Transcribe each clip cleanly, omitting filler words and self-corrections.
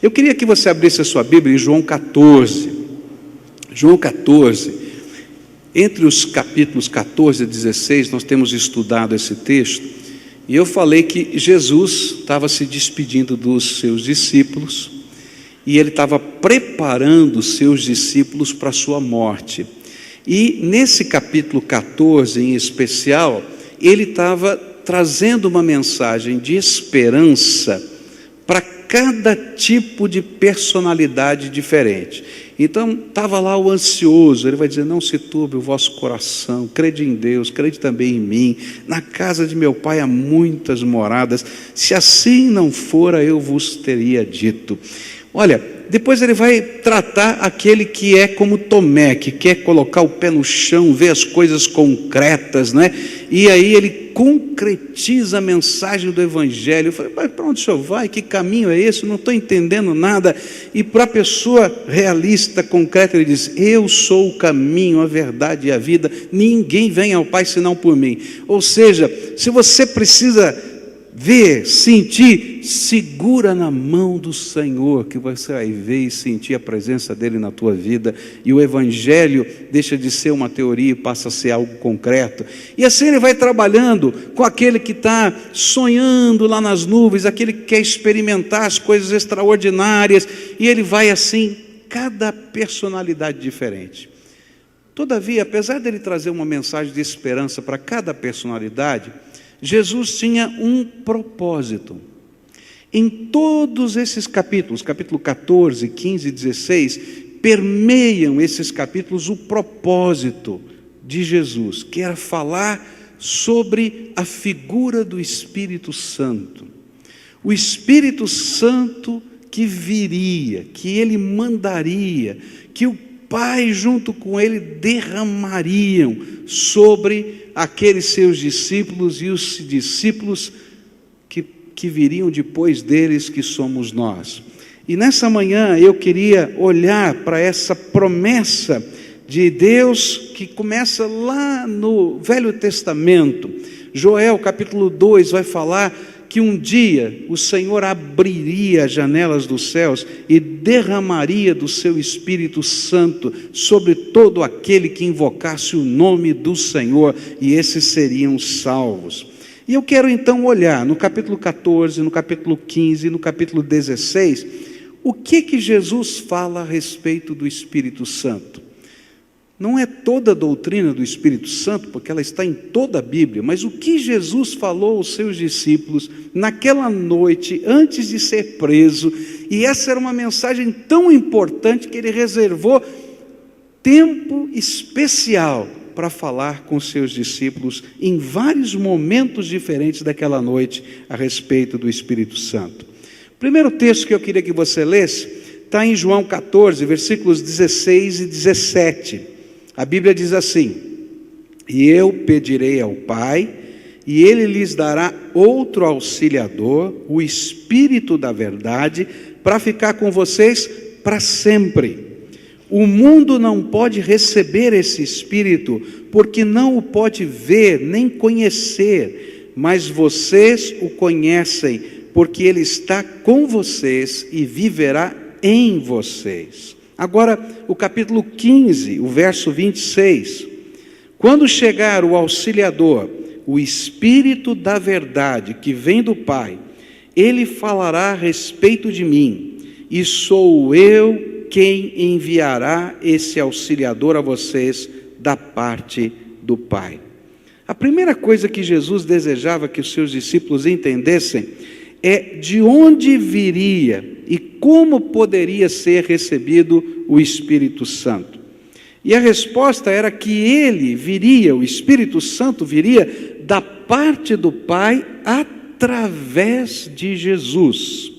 Eu queria que você abrisse a sua Bíblia em João 14. João 14, entre os capítulos 14 e 16, nós temos estudado esse texto, e eu falei que Jesus estava se despedindo dos seus discípulos, e ele estava preparando os seus discípulos para a sua morte. E nesse capítulo 14 em especial, ele estava trazendo uma mensagem de esperança para cada tipo de personalidade diferente. Então estava lá o ansioso, ele vai dizer: não se turbe o vosso coração, crede em Deus, crede também em mim, na casa de meu pai há muitas moradas, se assim não fora eu vos teria dito. Olha, depois ele vai tratar aquele que é como Tomé, que quer colocar o pé no chão, ver as coisas concretas, né? E aí ele concretiza a mensagem do Evangelho. Eu falei: mas para onde o senhor vai? Que caminho é esse? Eu não estou entendendo nada. E para a pessoa realista, concreta, ele diz: eu sou o caminho, a verdade e a vida, ninguém vem ao Pai senão por mim. Ou seja, se você precisa ver, sentir, segura na mão do Senhor, que você vai ver e sentir a presença dele na tua vida, e o Evangelho deixa de ser uma teoria e passa a ser algo concreto. E assim ele vai trabalhando com aquele que está sonhando lá nas nuvens, aquele que quer experimentar as coisas extraordinárias, e ele vai assim, cada personalidade diferente. Todavia, apesar dele trazer uma mensagem de esperança para cada personalidade, Jesus tinha um propósito. Em todos esses capítulos, capítulo 14, 15 e 16, permeiam esses capítulos o propósito de Jesus, que era falar sobre a figura do Espírito Santo. O Espírito Santo que viria, que ele mandaria, que o Pai junto com ele derramariam sobre aqueles seus discípulos e os discípulos que viriam depois deles, que somos nós. E nessa manhã eu queria olhar para essa promessa de Deus que começa lá no Velho Testamento. Joel capítulo 2 vai falar que um dia o Senhor abriria as janelas dos céus e derramaria do seu Espírito Santo sobre todo aquele que invocasse o nome do Senhor, e esses seriam salvos. E eu quero então olhar no capítulo 14, no capítulo 15 e no capítulo 16, o que Jesus fala a respeito do Espírito Santo. Não é toda a doutrina do Espírito Santo, porque ela está em toda a Bíblia, mas o que Jesus falou aos seus discípulos naquela noite, antes de ser preso, e essa era uma mensagem tão importante que ele reservou tempo especial para falar com seus discípulos em vários momentos diferentes daquela noite a respeito do Espírito Santo. O primeiro texto que eu queria que você lesse está em João 14, versículos 16 e 17. A Bíblia diz assim: e eu pedirei ao Pai, e ele lhes dará outro auxiliador, o Espírito da verdade, para ficar com vocês para sempre. O mundo não pode receber esse Espírito, porque não o pode ver nem conhecer, mas vocês o conhecem, porque ele está com vocês e viverá em vocês. Agora, o capítulo 15, o verso 26. Quando chegar o auxiliador, o Espírito da verdade, que vem do Pai, ele falará a respeito de mim, e sou eu quem enviará esse auxiliador a vocês da parte do Pai. A primeira coisa que Jesus desejava que os seus discípulos entendessem é de onde viria e como poderia ser recebido o Espírito Santo. E a resposta era que ele viria, o Espírito Santo viria da parte do Pai através de Jesus.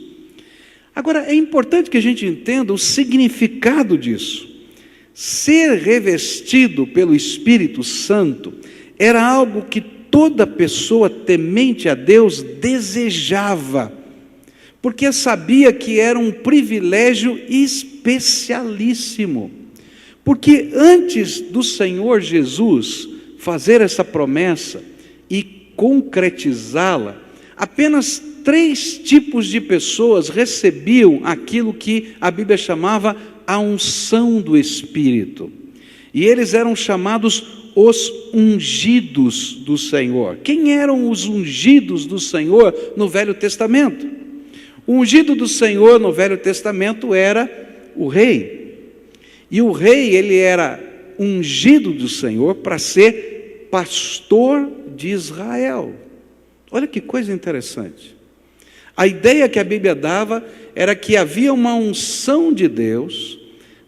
Agora, é importante que a gente entenda o significado disso. Ser revestido pelo Espírito Santo era algo que toda pessoa temente a Deus desejava, porque sabia que era um privilégio especialíssimo. Porque antes do Senhor Jesus fazer essa promessa e concretizá-la, apenas 3 tipos de pessoas recebiam aquilo que a Bíblia chamava a unção do Espírito. E eles eram chamados os ungidos do Senhor. Quem eram os ungidos do Senhor no Velho Testamento? O ungido do Senhor no Velho Testamento era o rei. E o rei, ele era ungido do Senhor para ser pastor de Israel. Olha que coisa interessante. A ideia que a Bíblia dava era que havia uma unção de Deus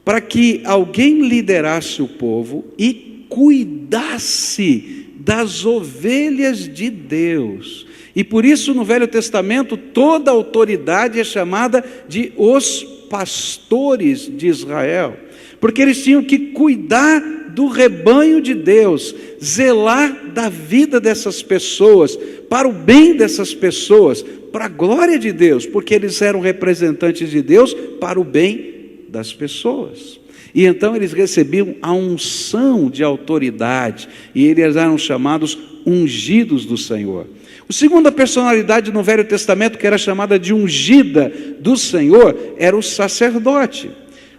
para que alguém liderasse o povo e cuidasse das ovelhas de Deus. E por isso no Velho Testamento toda a autoridade é chamada de os pastores de Israel, porque eles tinham que cuidar do rebanho de Deus, zelar da vida dessas pessoas, para o bem dessas pessoas, para a glória de Deus, porque eles eram representantes de Deus para o bem das pessoas. E então eles recebiam a unção de autoridade, e eles eram chamados ungidos do Senhor. A segunda personalidade no Velho Testamento, que era chamada de ungida do Senhor, era o sacerdote.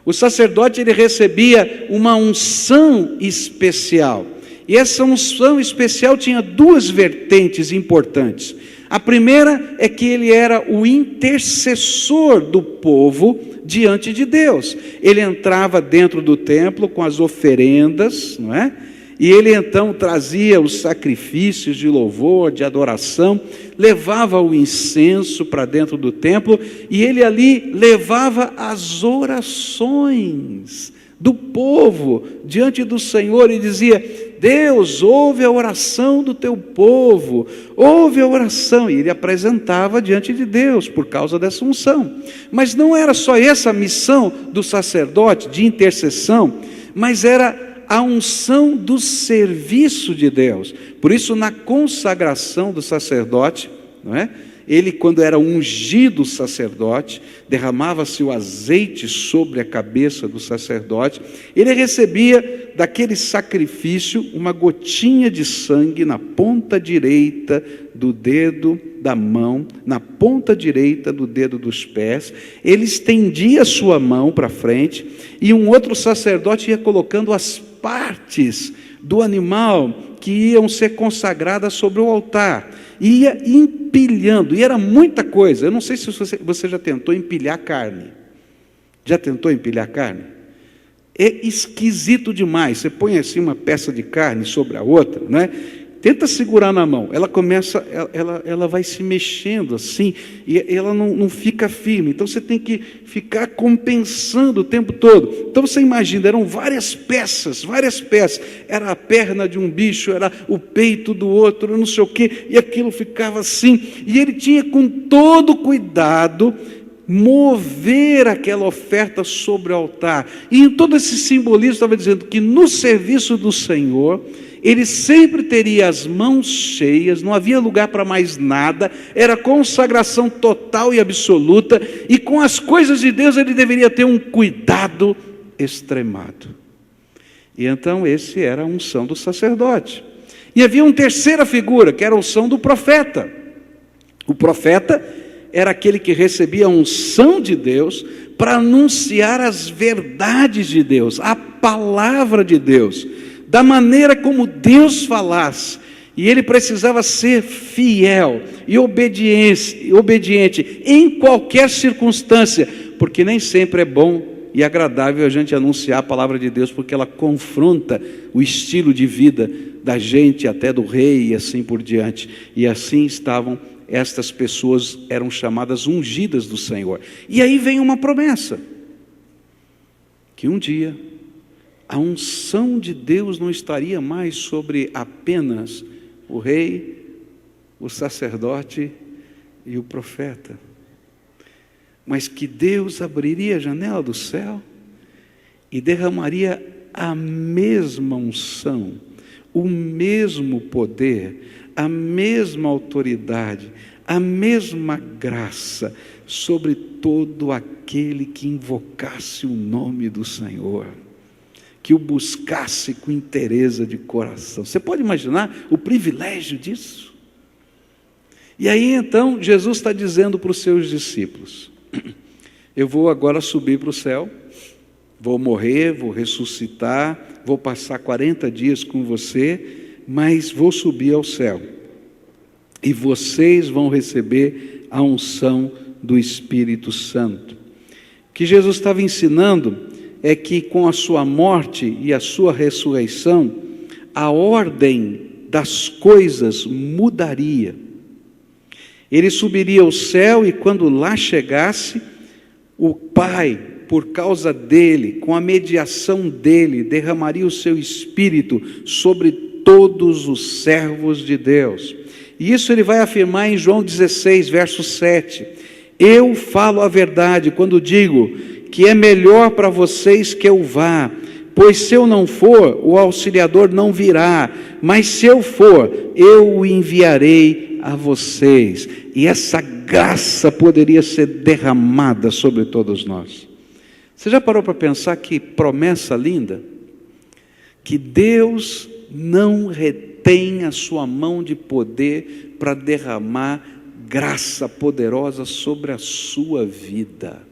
O sacerdote, ele recebia uma unção especial. E essa unção especial tinha 2 vertentes importantes. A primeira é que ele era o intercessor do povo diante de Deus. Ele entrava dentro do templo com as oferendas, não é? E ele então trazia os sacrifícios de louvor, de adoração, levava o incenso para dentro do templo, e ele ali levava as orações do povo diante do Senhor e dizia: Deus, ouve a oração do teu povo, ouve a oração. E ele apresentava diante de Deus por causa dessa unção. Mas não era só essa a missão do sacerdote de intercessão, mas era a unção do serviço de Deus. Por isso, na consagração do sacerdote, não é? Ele, quando era ungido sacerdote, derramava-se o azeite sobre a cabeça do sacerdote, ele recebia daquele sacrifício uma gotinha de sangue na ponta direita do dedo da mão, na ponta direita do dedo dos pés. Ele estendia a sua mão para frente, e um outro sacerdote ia colocando as partes do animal que iam ser consagradas sobre o altar, e ia empilhando, e era muita coisa. Eu não sei se você já tentou empilhar carne. Já tentou empilhar carne? É esquisito demais. Você põe assim uma peça de carne sobre a outra, né? Tenta segurar na mão, ela começa, ela vai se mexendo assim, e ela não fica firme. Então você tem que ficar compensando o tempo todo. Então você imagina, eram várias peças, era a perna de um bicho, era o peito do outro, não sei o quê, e aquilo ficava assim, e ele tinha com todo cuidado mover aquela oferta sobre o altar. E em todo esse simbolismo estava dizendo que no serviço do Senhor, ele sempre teria as mãos cheias, não havia lugar para mais nada, era consagração total e absoluta, e com as coisas de Deus ele deveria ter um cuidado extremado. E então esse era a unção do sacerdote. E havia uma terceira figura, que era a unção do profeta. O profeta era aquele que recebia a unção de Deus para anunciar as verdades de Deus, a palavra de Deus, da maneira como Deus falasse. E ele precisava ser fiel e obediente em qualquer circunstância, porque nem sempre é bom e agradável a gente anunciar a palavra de Deus, porque ela confronta o estilo de vida da gente, até do rei e assim por diante. E assim estas pessoas eram chamadas ungidas do Senhor. E aí vem uma promessa, que um dia a unção de Deus não estaria mais sobre apenas o rei, o sacerdote e o profeta, mas que Deus abriria a janela do céu e derramaria a mesma unção, o mesmo poder, a mesma autoridade, a mesma graça sobre todo aquele que invocasse o nome do Senhor, que o buscasse com inteireza de coração. Você pode imaginar o privilégio disso? E aí então Jesus está dizendo para os seus discípulos: eu vou agora subir para o céu, vou morrer, vou ressuscitar, vou passar 40 dias com você, mas vou subir ao céu. E vocês vão receber a unção do Espírito Santo. O que Jesus estava ensinando é que com a sua morte e a sua ressurreição, a ordem das coisas mudaria. Ele subiria ao céu e quando lá chegasse, o Pai, por causa dele, com a mediação dele, derramaria o seu Espírito sobre todos os servos de Deus. E isso ele vai afirmar em João 16, verso 7. Eu falo a verdade quando digo que é melhor para vocês que eu vá, pois se eu não for, o auxiliador não virá, mas se eu for, eu o enviarei a vocês. E essa graça poderia ser derramada sobre todos nós. Você já parou para pensar que promessa linda? Que Deus não retém a sua mão de poder para derramar graça poderosa sobre a sua vida.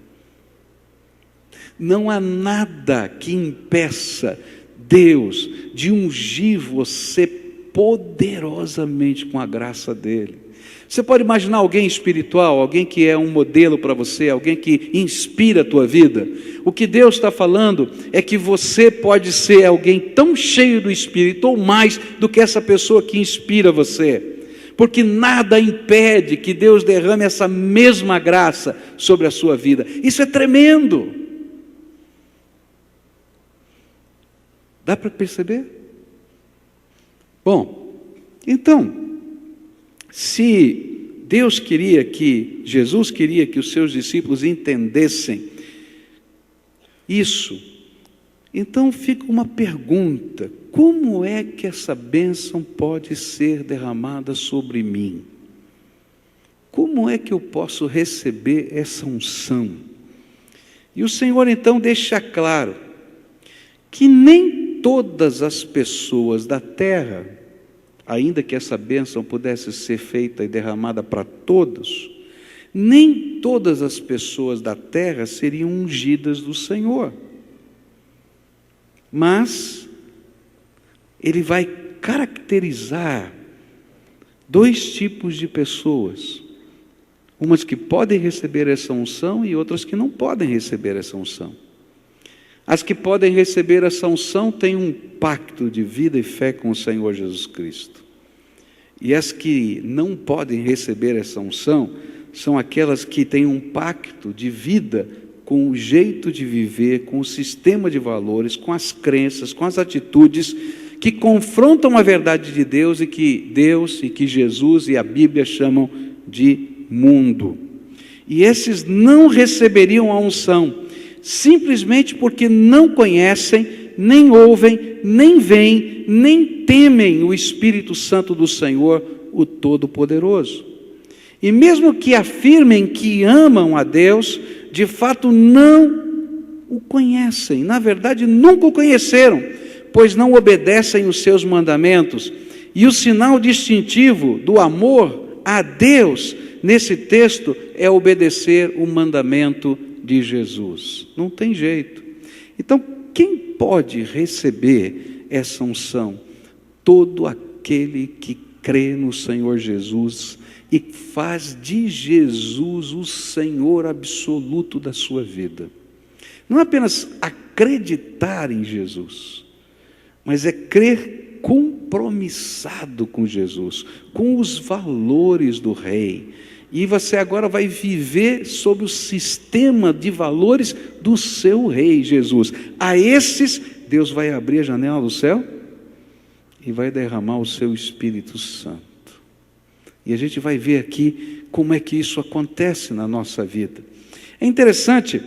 Não há nada que impeça Deus de ungir você poderosamente com a graça dele. Você pode imaginar alguém espiritual, alguém que é um modelo para você, alguém que inspira a tua vida. O que Deus está falando é que você pode ser alguém tão cheio do Espírito, ou mais do que essa pessoa que inspira você. Porque nada impede que Deus derrame essa mesma graça sobre a sua vida. Isso é tremendo. Dá para perceber? Bom, então, se Deus queria que, Jesus queria que os seus discípulos entendessem isso, então fica uma pergunta: como é que essa bênção pode ser derramada sobre mim? Como é que eu posso receber essa unção? E o Senhor então deixa claro que nem todas as pessoas da terra, ainda que essa bênção pudesse ser feita e derramada para todos, nem todas as pessoas da terra seriam ungidas do Senhor. Mas ele vai caracterizar dois tipos de pessoas: umas que podem receber essa unção e outras que não podem receber essa unção. As que podem receber essa unção têm um pacto de vida e fé com o Senhor Jesus Cristo. E as que não podem receber essa unção são aquelas que têm um pacto de vida com o jeito de viver, com o sistema de valores, com as crenças, com as atitudes que confrontam a verdade de Deus e que Jesus e a Bíblia chamam de mundo. E esses não receberiam a unção, simplesmente porque não conhecem, nem ouvem, nem veem, nem temem o Espírito Santo do Senhor, o Todo-Poderoso. E mesmo que afirmem que amam a Deus, de fato não o conhecem, na verdade nunca o conheceram, pois não obedecem os seus mandamentos. E o sinal distintivo do amor a Deus, nesse texto, é obedecer o mandamento de Jesus. Não tem jeito. Então, quem pode receber essa unção? Todo aquele que crê no Senhor Jesus e faz de Jesus o Senhor absoluto da sua vida. Não é apenas acreditar em Jesus, mas é crer compromissado com Jesus, com os valores do Rei. E você agora vai viver sob o sistema de valores do seu Rei Jesus. A esses, Deus vai abrir a janela do céu e vai derramar o seu Espírito Santo. E a gente vai ver aqui como é que isso acontece na nossa vida. É interessante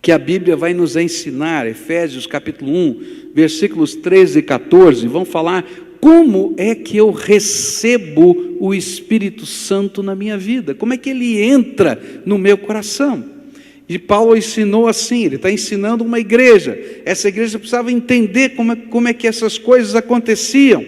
que a Bíblia vai nos ensinar, Efésios capítulo 1, versículos 13 e 14, vão falar como é que eu recebo o Espírito Santo na minha vida, como é que ele entra no meu coração. E Paulo ensinou assim, ele está ensinando uma igreja, essa igreja precisava entender como é que essas coisas aconteciam.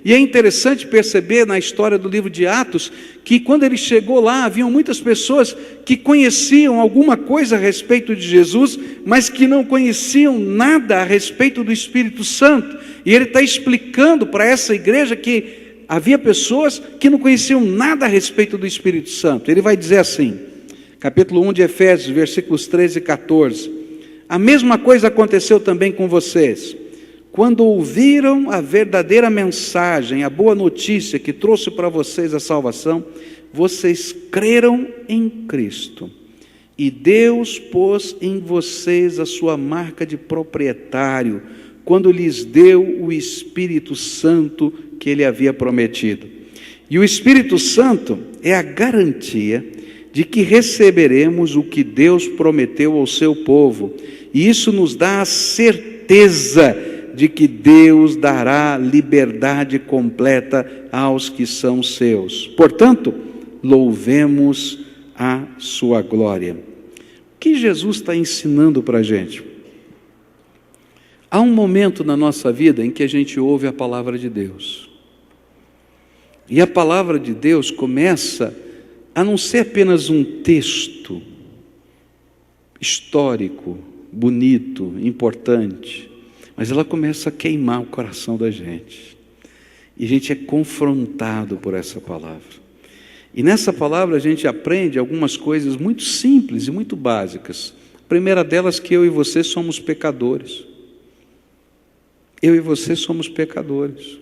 E é interessante perceber na história do livro de Atos, que quando ele chegou lá, haviam muitas pessoas que conheciam alguma coisa a respeito de Jesus, mas que não conheciam nada a respeito do Espírito Santo. E ele está explicando para essa igreja que havia pessoas que não conheciam nada a respeito do Espírito Santo. Ele vai dizer assim, capítulo 1 de Efésios, versículos 13 e 14. A mesma coisa aconteceu também com vocês. Quando ouviram a verdadeira mensagem, a boa notícia que trouxe para vocês a salvação, vocês creram em Cristo. E Deus pôs em vocês a sua marca de proprietário, quando lhes deu o Espírito Santo que Ele havia prometido. E o Espírito Santo é a garantia de que receberemos o que Deus prometeu ao seu povo. E isso nos dá a certeza de que Deus dará liberdade completa aos que são seus. Portanto, louvemos a sua glória. O que Jesus está ensinando para a gente? Há um momento na nossa vida em que a gente ouve a palavra de Deus. E a palavra de Deus começa a não ser apenas um texto histórico, bonito, importante, mas ela começa a queimar o coração da gente. E a gente é confrontado por essa palavra. E nessa palavra a gente aprende algumas coisas muito simples e muito básicas. A primeira delas, que eu e você somos pecadores. Eu e você somos pecadores.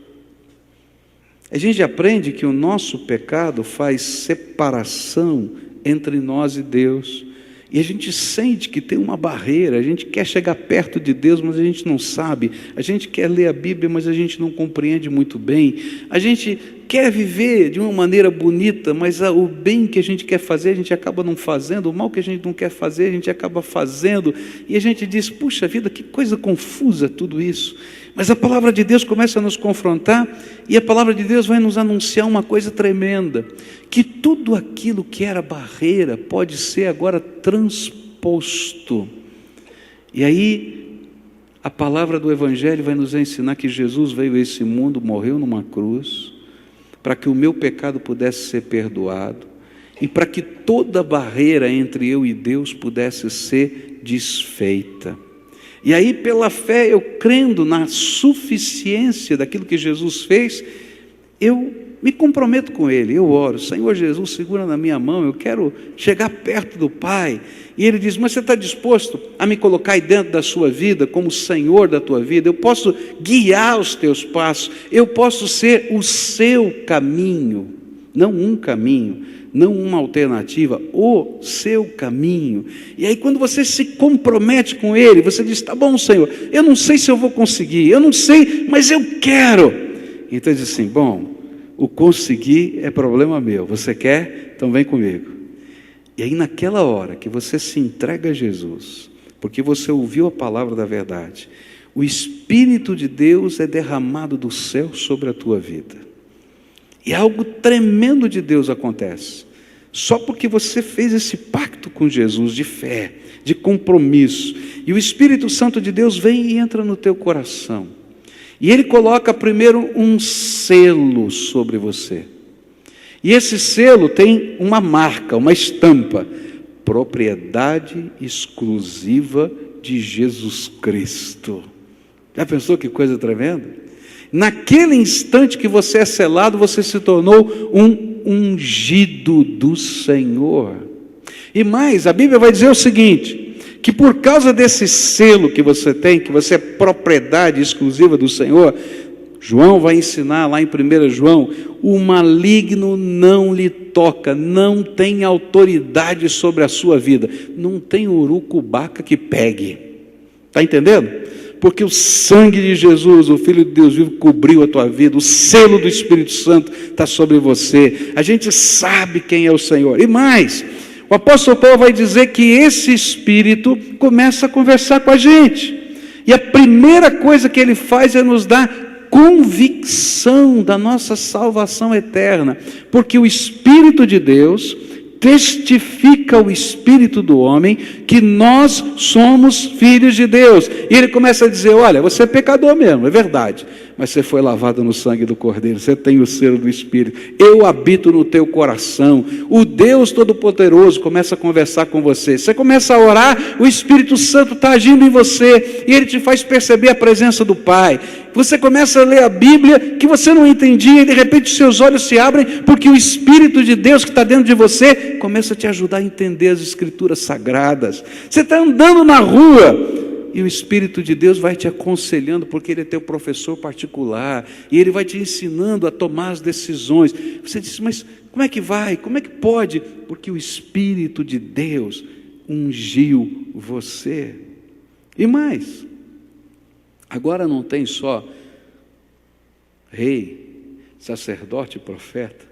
A gente aprende que o nosso pecado faz separação entre nós e Deus. E a gente sente que tem uma barreira, a gente quer chegar perto de Deus, mas a gente não sabe. A gente quer ler a Bíblia, mas a gente não compreende muito bem. A gente quer viver de uma maneira bonita, mas o bem que a gente quer fazer, a gente acaba não fazendo. O mal que a gente não quer fazer, a gente acaba fazendo. E a gente diz, puxa vida, que coisa confusa tudo isso. Mas a palavra de Deus começa a nos confrontar, e a palavra de Deus vai nos anunciar uma coisa tremenda, que tudo aquilo que era barreira pode ser agora transposto. E aí a palavra do Evangelho vai nos ensinar que Jesus veio a esse mundo, morreu numa cruz, para que o meu pecado pudesse ser perdoado, e para que toda barreira entre eu e Deus pudesse ser desfeita. E aí, pela fé, eu crendo na suficiência daquilo que Jesus fez, eu me comprometo com Ele, eu oro, Senhor Jesus, segura na minha mão, eu quero chegar perto do Pai. E Ele diz, mas você está disposto a me colocar aí dentro da sua vida, como Senhor da tua vida? Eu posso guiar os teus passos, eu posso ser o seu caminho, não um caminho, não uma alternativa, o seu caminho. E aí quando você se compromete com Ele, você diz, tá bom, Senhor, eu não sei se eu vou conseguir, eu não sei, mas eu quero. Então ele diz assim, bom, o conseguir é problema meu, você quer? Então vem comigo. E aí naquela hora que você se entrega a Jesus, porque você ouviu a palavra da verdade, o Espírito de Deus é derramado do céu sobre a tua vida. E algo tremendo de Deus acontece, só porque você fez esse pacto com Jesus de fé, de compromisso, e o Espírito Santo de Deus vem e entra no teu coração, e Ele coloca primeiro um selo sobre você, e esse selo tem uma marca, uma estampa, propriedade exclusiva de Jesus Cristo. Já pensou que coisa tremenda? Naquele instante que você é selado, você se tornou um ungido do Senhor. E mais, a Bíblia vai dizer o seguinte, que por causa desse selo que você tem, que você é propriedade exclusiva do Senhor, João vai ensinar lá em 1 João, o maligno não lhe toca, não tem autoridade sobre a sua vida, não tem urucubaca que pegue. Está entendendo? Porque o sangue de Jesus, o Filho de Deus vivo, cobriu a tua vida, o selo do Espírito Santo está sobre você, a gente sabe quem é o Senhor. E mais, o apóstolo Paulo vai dizer que esse Espírito começa a conversar com a gente, e a primeira coisa que ele faz é nos dar convicção da nossa salvação eterna, porque o Espírito de Deus testifica o espírito do homem que nós somos filhos de Deus. E ele começa a dizer, olha, você é pecador mesmo, é verdade, mas você foi lavado no sangue do Cordeiro, você tem o selo do Espírito, eu habito no teu coração, o Deus Todo-Poderoso começa a conversar com você, você começa a orar, o Espírito Santo está agindo em você, e Ele te faz perceber a presença do Pai, você começa a ler a Bíblia, que você não entendia, e de repente os seus olhos se abrem, porque o Espírito de Deus que está dentro de você, começa a te ajudar a entender as Escrituras Sagradas, você está andando na rua, e o Espírito de Deus vai te aconselhando, porque Ele é teu professor particular, e Ele vai te ensinando a tomar as decisões. Você diz, mas como é que vai? Como é que pode? Porque o Espírito de Deus ungiu você. E mais, agora não tem só rei, sacerdote e profeta,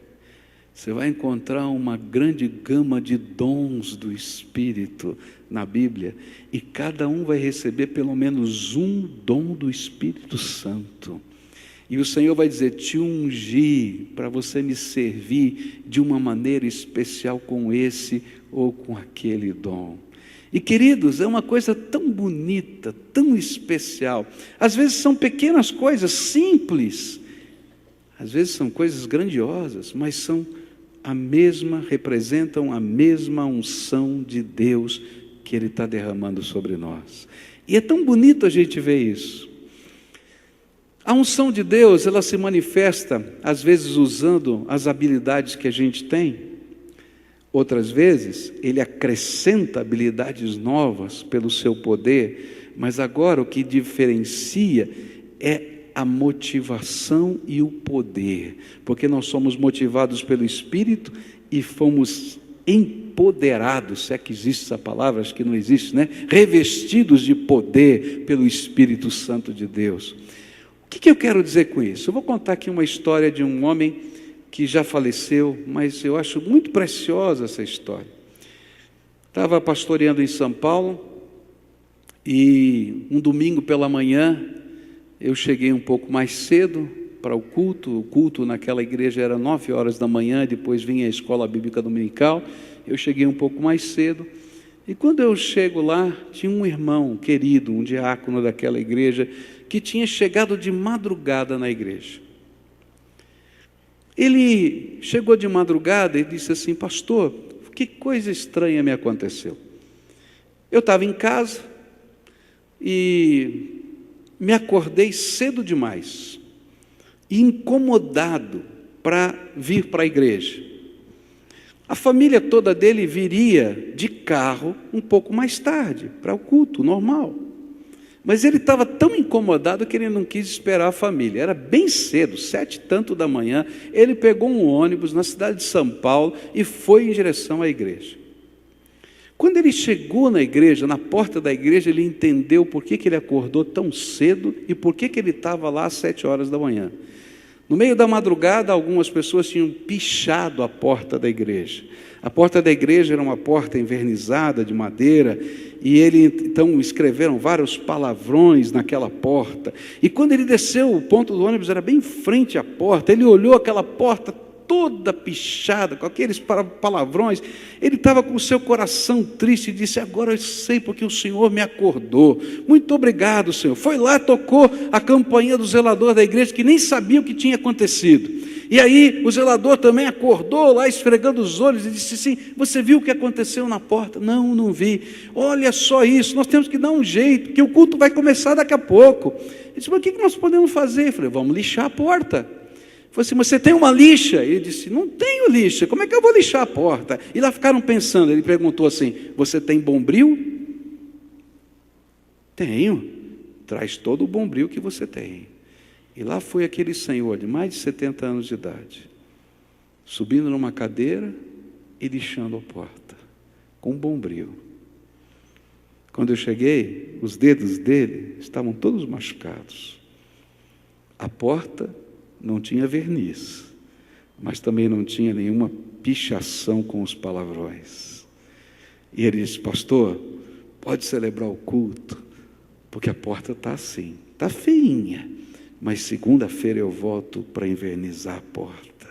você vai encontrar uma grande gama de dons do Espírito na Bíblia, e cada um vai receber pelo menos um dom do Espírito Santo. E o Senhor vai dizer, te ungi para você me servir de uma maneira especial com esse ou com aquele dom. E queridos, é uma coisa tão bonita, tão especial. Às vezes são pequenas coisas, simples. Às vezes são coisas grandiosas, mas são representam a mesma unção de Deus que Ele está derramando sobre nós. E é tão bonito a gente ver isso. A unção de Deus, ela se manifesta, às vezes usando as habilidades que a gente tem, outras vezes Ele acrescenta habilidades novas pelo seu poder, mas agora o que diferencia é a motivação e o poder, porque nós somos motivados pelo Espírito e fomos empoderados, se é que existe essa palavra, acho que não existe, né? Revestidos de poder pelo Espírito Santo de Deus. O que eu quero dizer com isso? Eu vou contar aqui uma história de um homem que já faleceu, mas eu acho muito preciosa essa história. Estava pastoreando em São Paulo, e um domingo pela manhã, eu cheguei um pouco mais cedo para o culto naquela igreja era 9 horas da manhã, depois vinha a escola bíblica dominical, eu cheguei um pouco mais cedo, e quando eu chego lá, tinha um irmão querido, um diácono daquela igreja, que tinha chegado de madrugada na igreja. Ele chegou de madrugada e disse assim, pastor, que coisa estranha me aconteceu. Eu estava em casa e me acordei cedo demais, incomodado para vir para a igreja. A família toda dele viria de carro um pouco mais tarde, para o culto normal. Mas ele estava tão incomodado que ele não quis esperar a família. Era bem cedo, 7h da manhã, ele pegou um ônibus na cidade de São Paulo e foi em direção à igreja. Quando ele chegou na igreja, na porta da igreja, ele entendeu por que ele acordou tão cedo e por que ele estava lá às 7 horas da manhã. No meio da madrugada, algumas pessoas tinham pichado a porta da igreja. A porta da igreja era uma porta envernizada de madeira, e então escreveram vários palavrões naquela porta. E quando ele desceu, o ponto do ônibus era bem em frente à porta, ele olhou aquela porta toda pichada, com aqueles palavrões, ele estava com o seu coração triste e disse, agora eu sei porque o Senhor me acordou, muito obrigado, Senhor. Foi lá, tocou a campainha do zelador da igreja, que nem sabia o que tinha acontecido, e aí o zelador também acordou lá, esfregando os olhos, e disse assim, você viu o que aconteceu na porta? Não, não vi. Olha só isso, nós temos que dar um jeito, porque o culto vai começar daqui a pouco. Ele disse, mas o que nós podemos fazer? Eu falei, vamos lixar a porta. Falei assim, você tem uma lixa? Ele disse, não tenho lixa, como é que eu vou lixar a porta? E lá ficaram pensando, ele perguntou assim, você tem bombril? Tenho, traz todo o bombril que você tem. E lá foi aquele senhor de mais de 70 anos de idade, subindo numa cadeira e lixando a porta, com bombril. Quando eu cheguei, os dedos dele estavam todos machucados. A porta não tinha verniz, mas também não tinha nenhuma pichação com os palavrões. E ele disse, pastor, pode celebrar o culto, porque a porta está assim, está feinha, mas segunda-feira eu volto para invernizar a porta.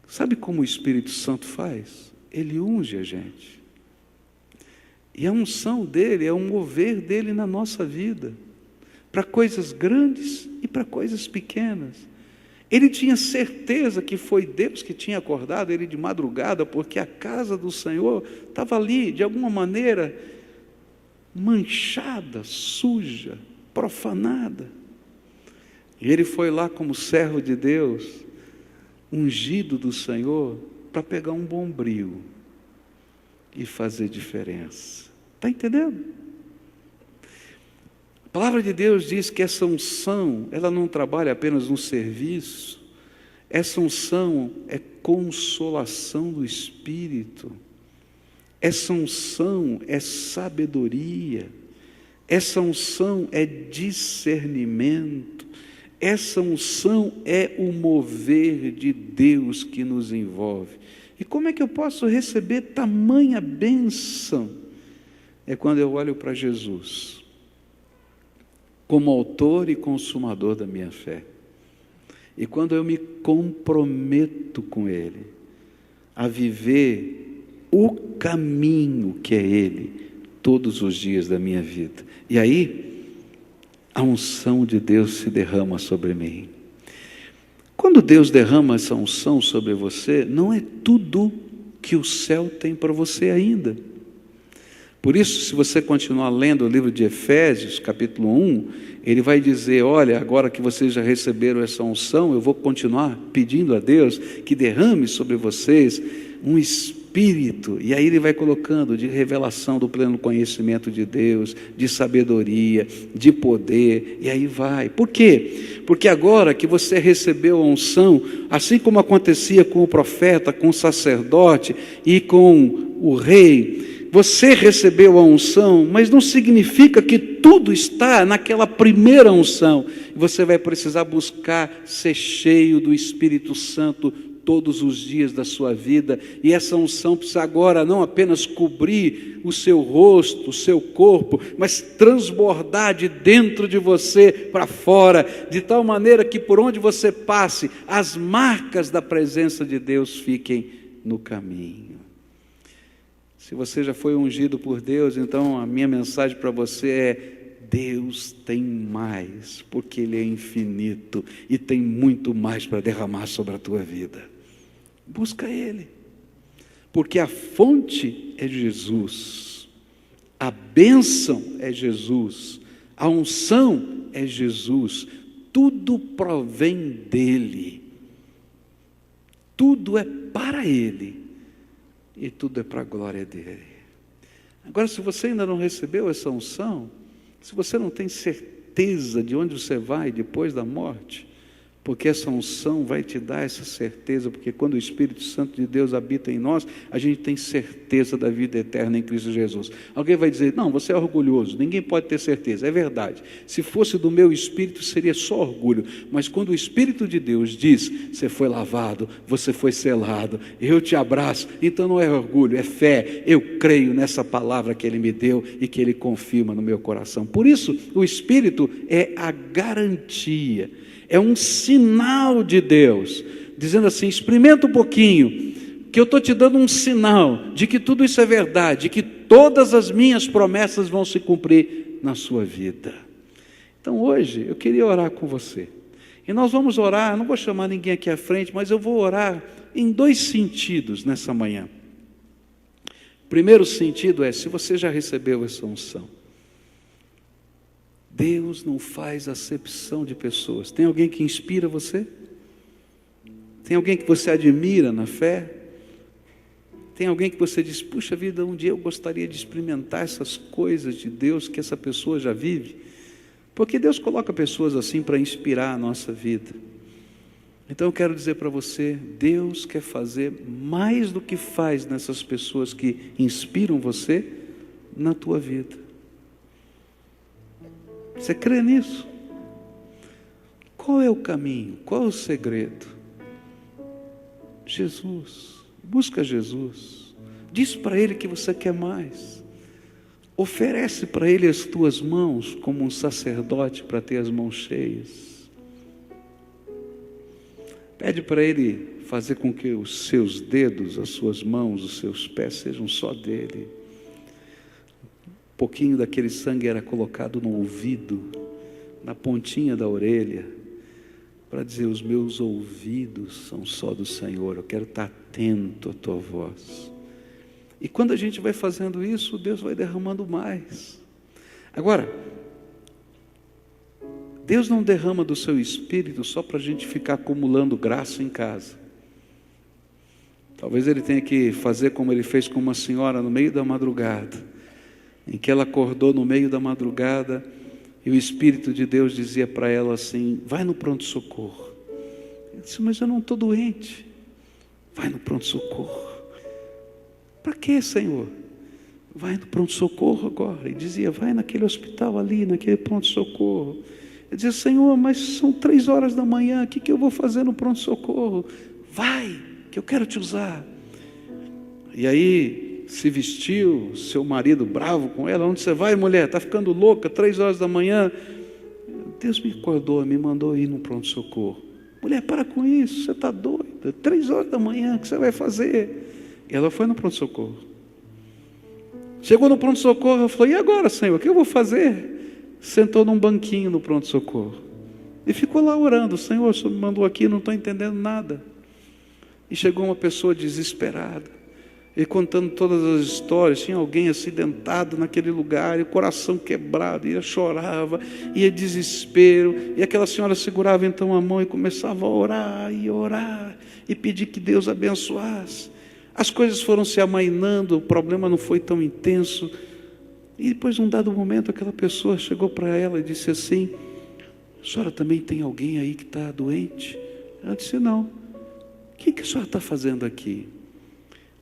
Sabe como o Espírito Santo faz? Ele unge a gente. E a unção dele é o mover dele na nossa vida, para coisas grandes e para coisas pequenas. Ele tinha certeza que foi Deus que tinha acordado ele de madrugada, porque a casa do Senhor estava ali, de alguma maneira, manchada, suja, profanada. E ele foi lá como servo de Deus, ungido do Senhor, para pegar um bombril e fazer diferença. Está entendendo? A palavra de Deus diz que essa unção, ela não trabalha apenas no serviço. Essa unção é consolação do Espírito. Essa unção é sabedoria. Essa unção é discernimento. Essa unção é o mover de Deus que nos envolve. E como é que eu posso receber tamanha bênção? É quando eu olho para Jesus, como autor e consumador da minha fé. E quando eu me comprometo com Ele, a viver o caminho que é Ele, todos os dias da minha vida. E aí, a unção de Deus se derrama sobre mim. Quando Deus derrama essa unção sobre você, não é tudo que o céu tem para você ainda. Por isso, se você continuar lendo o livro de Efésios, capítulo 1, ele vai dizer, olha, agora que vocês já receberam essa unção, eu vou continuar pedindo a Deus que derrame sobre vocês um espírito, e aí ele vai colocando de revelação do pleno conhecimento de Deus, de sabedoria, de poder, e aí vai. Por quê? Porque agora que você recebeu a unção, assim como acontecia com o profeta, com o sacerdote e com o rei, você recebeu a unção, mas não significa que tudo está naquela primeira unção. Você vai precisar buscar ser cheio do Espírito Santo todos os dias da sua vida, e essa unção precisa agora não apenas cobrir o seu rosto, o seu corpo, mas transbordar de dentro de você para fora, de tal maneira que por onde você passe, as marcas da presença de Deus fiquem no caminho. Se você já foi ungido por Deus, então a minha mensagem para você é: Deus tem mais, porque Ele é infinito e tem muito mais para derramar sobre a tua vida. Busca Ele, porque a fonte é Jesus, a bênção é Jesus, a unção é Jesus, tudo provém dEle, tudo é para Ele e tudo é para a glória dEle. Agora, se você ainda não recebeu essa unção, se você não tem certeza de onde você vai depois da morte, porque essa unção vai te dar essa certeza, porque quando o Espírito Santo de Deus habita em nós, a gente tem certeza da vida eterna em Cristo Jesus. Alguém vai dizer, não, você é orgulhoso, ninguém pode ter certeza. É verdade, se fosse do meu Espírito seria só orgulho, mas quando o Espírito de Deus diz, você foi lavado, você foi selado, eu te abraço, então não é orgulho, é fé. Eu creio nessa palavra que Ele me deu e que Ele confirma no meu coração. Por isso, o Espírito é a garantia, é um sinal de Deus, dizendo assim, experimenta um pouquinho, que eu estou te dando um sinal de que tudo isso é verdade, de que todas as minhas promessas vão se cumprir na sua vida. Então hoje eu queria orar com você, e nós vamos orar, não vou chamar ninguém aqui à frente, mas eu vou orar em dois sentidos nessa manhã. O primeiro sentido é, se você já recebeu essa unção, Deus não faz acepção de pessoas. Tem alguém que inspira você? Tem alguém que você admira na fé? Tem alguém que você diz, puxa vida, um dia eu gostaria de experimentar essas coisas de Deus que essa pessoa já vive? Porque Deus coloca pessoas assim para inspirar a nossa vida. Então eu quero dizer para você, Deus quer fazer mais do que faz nessas pessoas que inspiram você na tua vida. Você crê nisso? Qual é o caminho? Qual é o segredo? Jesus. Busca Jesus. Diz para Ele que você quer mais. Oferece para Ele as tuas mãos como um sacerdote para ter as mãos cheias. Pede para Ele fazer com que os seus dedos, as suas mãos, os seus pés sejam só dEle. Um pouquinho daquele sangue era colocado no ouvido na pontinha da orelha, para dizer: os meus ouvidos são só do Senhor, eu quero estar atento à tua voz. E quando a gente vai fazendo isso, Deus vai derramando mais. Agora, Deus não derrama do seu Espírito só para a gente ficar acumulando graça em casa. Talvez Ele tenha que fazer como Ele fez com uma senhora no meio da madrugada, em que ela acordou no meio da madrugada e o Espírito de Deus dizia para ela assim: vai no pronto-socorro. Ela disse: mas eu não estou doente. Vai no pronto-socorro. Para quê, Senhor? Vai no pronto-socorro agora. E dizia: vai naquele hospital ali, naquele pronto-socorro. Eu dizia: Senhor, mas são 3 horas da manhã, o que eu vou fazer no pronto-socorro? Vai, que eu quero te usar. E aí se vestiu, seu marido bravo com ela: onde você vai, mulher? Está ficando louca, 3 horas da manhã. Deus me acordou, me mandou ir no pronto-socorro. Mulher, para com isso, você está doida, 3 horas da manhã, o que você vai fazer? E ela foi no pronto-socorro. Chegou no pronto-socorro, ela falou: e agora, Senhor, o que eu vou fazer? Sentou num banquinho no pronto-socorro e ficou lá orando: Senhor, o Senhor me mandou aqui, não estou entendendo nada. E chegou uma pessoa desesperada, e contando todas as histórias. Tinha alguém acidentado naquele lugar, e o coração quebrado, e ela chorava, e desespero, e aquela senhora segurava então a mão e começava a orar, e pedir que Deus abençoasse. As coisas foram se amainando, o problema não foi tão intenso, e depois, num dado momento, aquela pessoa chegou para ela e disse assim: a senhora também tem alguém aí que está doente? Ela disse: não. O que a senhora está fazendo aqui?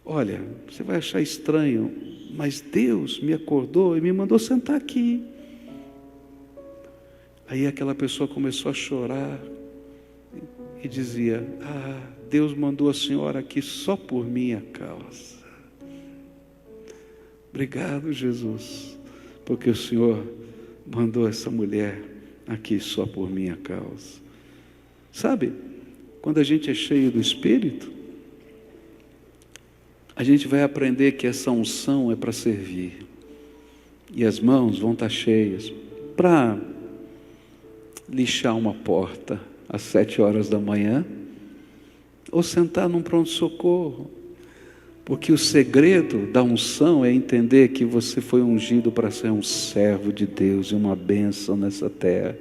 Olha, você vai achar estranho, mas Deus me acordou e me mandou sentar aqui. Aí aquela pessoa começou a chorar e dizia: ah, Deus mandou a senhora aqui só por minha causa. Obrigado, Jesus, porque o Senhor mandou essa mulher aqui só por minha causa. Sabe, quando a gente é cheio do Espírito, a gente vai aprender que essa unção é para servir. E as mãos vão estar cheias para lixar uma porta às 7 horas da manhã, ou sentar num pronto-socorro. Porque o segredo da unção é entender que você foi ungido para ser um servo de Deus e uma bênção nessa terra.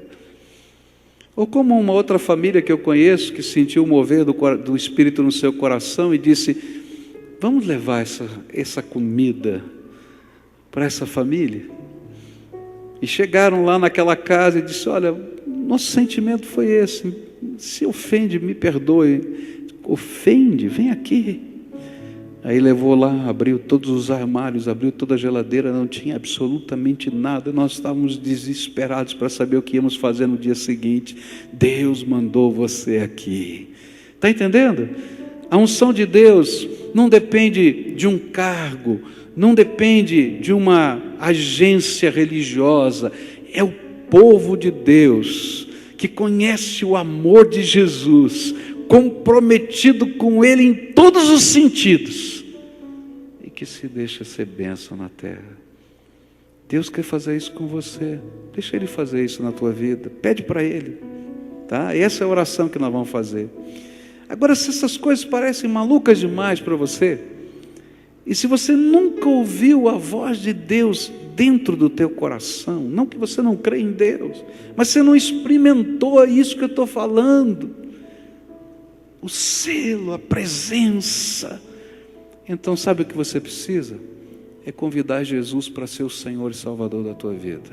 Ou como uma outra família que eu conheço, que sentiu o mover do Espírito no seu coração e disse: vamos levar essa comida para essa família. E chegaram lá naquela casa e disse: olha, nosso sentimento foi esse, se ofende, me perdoe. Ofende, vem aqui. Aí levou lá, abriu todos os armários, abriu toda a geladeira, não tinha absolutamente nada. Nós estávamos desesperados para saber o que íamos fazer no dia seguinte. Deus mandou você aqui. Está entendendo? A unção de Deus não depende de um cargo, não depende de uma agência religiosa. É o povo de Deus que conhece o amor de Jesus, comprometido com Ele em todos os sentidos, e que se deixa ser bênção na terra. Deus quer fazer isso com você. Deixa Ele fazer isso na tua vida. Pede para Ele, tá? Essa é a oração que nós vamos fazer. Agora, se essas coisas parecem malucas demais para você, e se você nunca ouviu a voz de Deus dentro do teu coração, não que você não crê em Deus, mas você não experimentou isso que eu estou falando, o selo, a presença, então sabe o que você precisa? É convidar Jesus para ser o Senhor e Salvador da tua vida.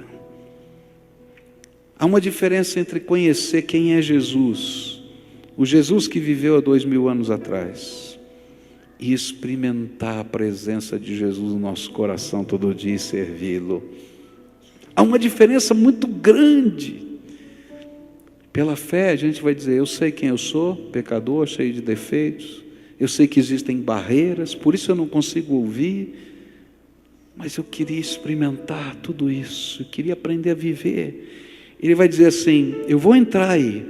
Há uma diferença entre conhecer quem é Jesus, o Jesus que viveu há 2000 anos atrás, e experimentar a presença de Jesus no nosso coração todo dia e servi-lo. Há uma diferença muito grande. Pela fé a gente vai dizer: eu sei quem eu sou, pecador, cheio de defeitos, eu sei que existem barreiras, por isso eu não consigo ouvir, mas eu queria experimentar tudo isso, eu queria aprender a viver. Ele vai dizer assim: eu vou entrar aí,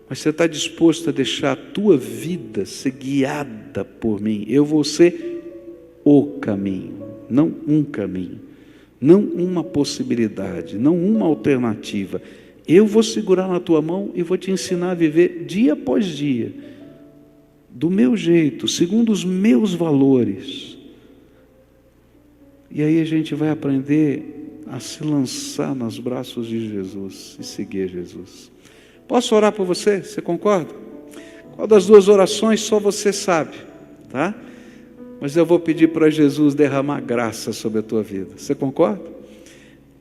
mas você está disposto a deixar a tua vida ser guiada por mim? Eu vou ser o caminho, não um caminho, não uma possibilidade, não uma alternativa. Eu vou segurar na tua mão e vou te ensinar a viver dia após dia, do meu jeito, segundo os meus valores. E aí a gente vai aprender a se lançar nos braços de Jesus e seguir Jesus. Posso orar por você? Você concorda? Qual das duas orações só você sabe, tá? Mas eu vou pedir para Jesus derramar graça sobre a tua vida. Você concorda?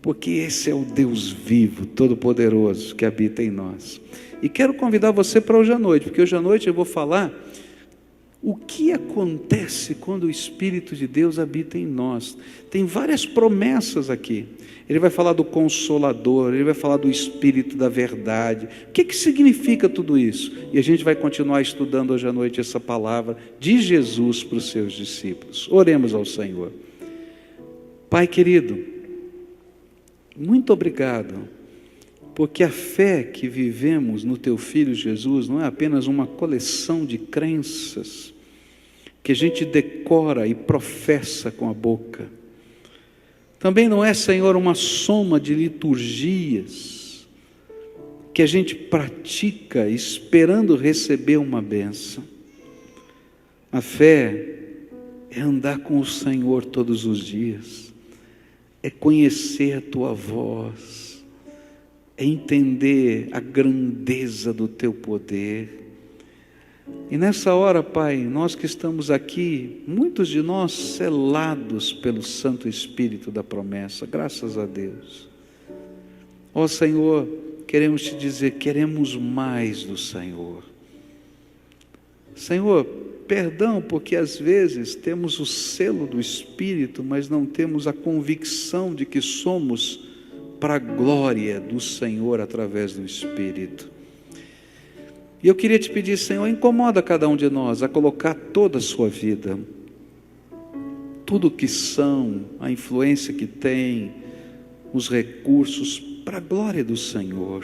Porque esse é o Deus vivo, todo-poderoso, que habita em nós. E quero convidar você para hoje à noite, porque hoje à noite eu vou falar o que acontece quando o Espírito de Deus habita em nós. Tem várias promessas aqui. Ele vai falar do Consolador, ele vai falar do Espírito da verdade. O que significa tudo isso? E a gente vai continuar estudando hoje à noite essa palavra de Jesus para os seus discípulos. Oremos ao Senhor. Pai querido, muito obrigado, porque a fé que vivemos no Teu Filho Jesus não é apenas uma coleção de crenças que a gente decora e professa com a boca. Também não é, Senhor, uma soma de liturgias que a gente pratica esperando receber uma bênção. A fé é andar com o Senhor todos os dias, é conhecer a Tua voz, é entender a grandeza do Teu poder. E nessa hora, Pai, nós que estamos aqui, muitos de nós selados pelo Santo Espírito da promessa, graças a Deus. Ó Senhor, queremos te dizer, queremos mais do Senhor. Senhor, perdão, porque às vezes temos o selo do Espírito, mas não temos a convicção de que somos para a glória do Senhor através do Espírito. E eu queria te pedir, Senhor, incomoda cada um de nós a colocar toda a sua vida, tudo o que são, a influência que tem, os recursos, para a glória do Senhor,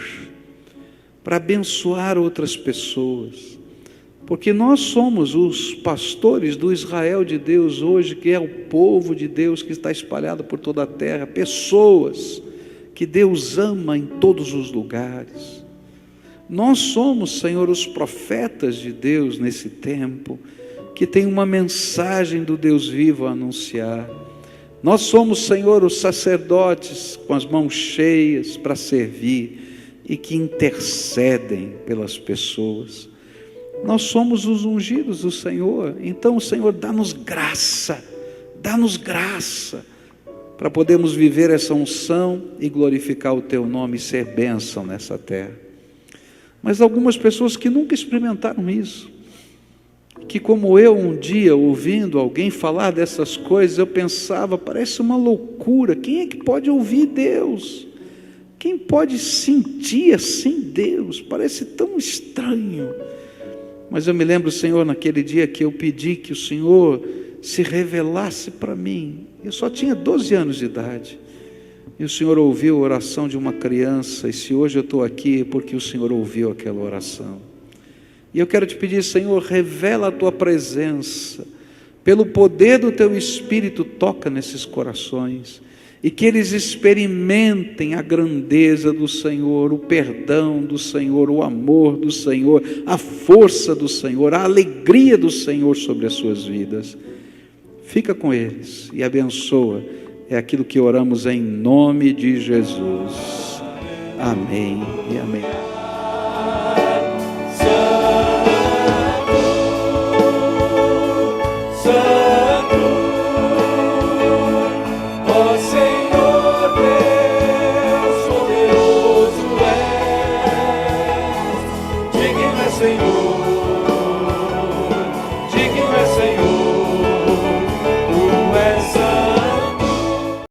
para abençoar outras pessoas, porque nós somos os pastores do Israel de Deus hoje, que é o povo de Deus que está espalhado por toda a terra, pessoas que Deus ama em todos os lugares. Nós somos, Senhor, os profetas de Deus nesse tempo, que tem uma mensagem do Deus vivo a anunciar. Nós somos, Senhor, os sacerdotes com as mãos cheias para servir e que intercedem pelas pessoas. Nós somos os ungidos do Senhor. Então, Senhor, dá-nos graça para podermos viver essa unção e glorificar o Teu nome e ser bênção nessa terra. Mas algumas pessoas que nunca experimentaram isso, que como eu um dia ouvindo alguém falar dessas coisas, eu pensava, parece uma loucura, quem é que pode ouvir Deus? Quem pode sentir assim Deus? Parece tão estranho. Mas eu me lembro, Senhor, naquele dia que eu pedi que o Senhor se revelasse para mim. Eu só tinha 12 anos de idade. E o Senhor ouviu a oração de uma criança, e se hoje eu estou aqui é porque o Senhor ouviu aquela oração. E eu quero te pedir, Senhor, revela a Tua presença, pelo poder do Teu Espírito, toca nesses corações, e que eles experimentem a grandeza do Senhor, o perdão do Senhor, o amor do Senhor, a força do Senhor, a alegria do Senhor sobre as suas vidas. Fica com eles e abençoa. É aquilo que oramos em nome de Jesus. Amém e amém. Senhor.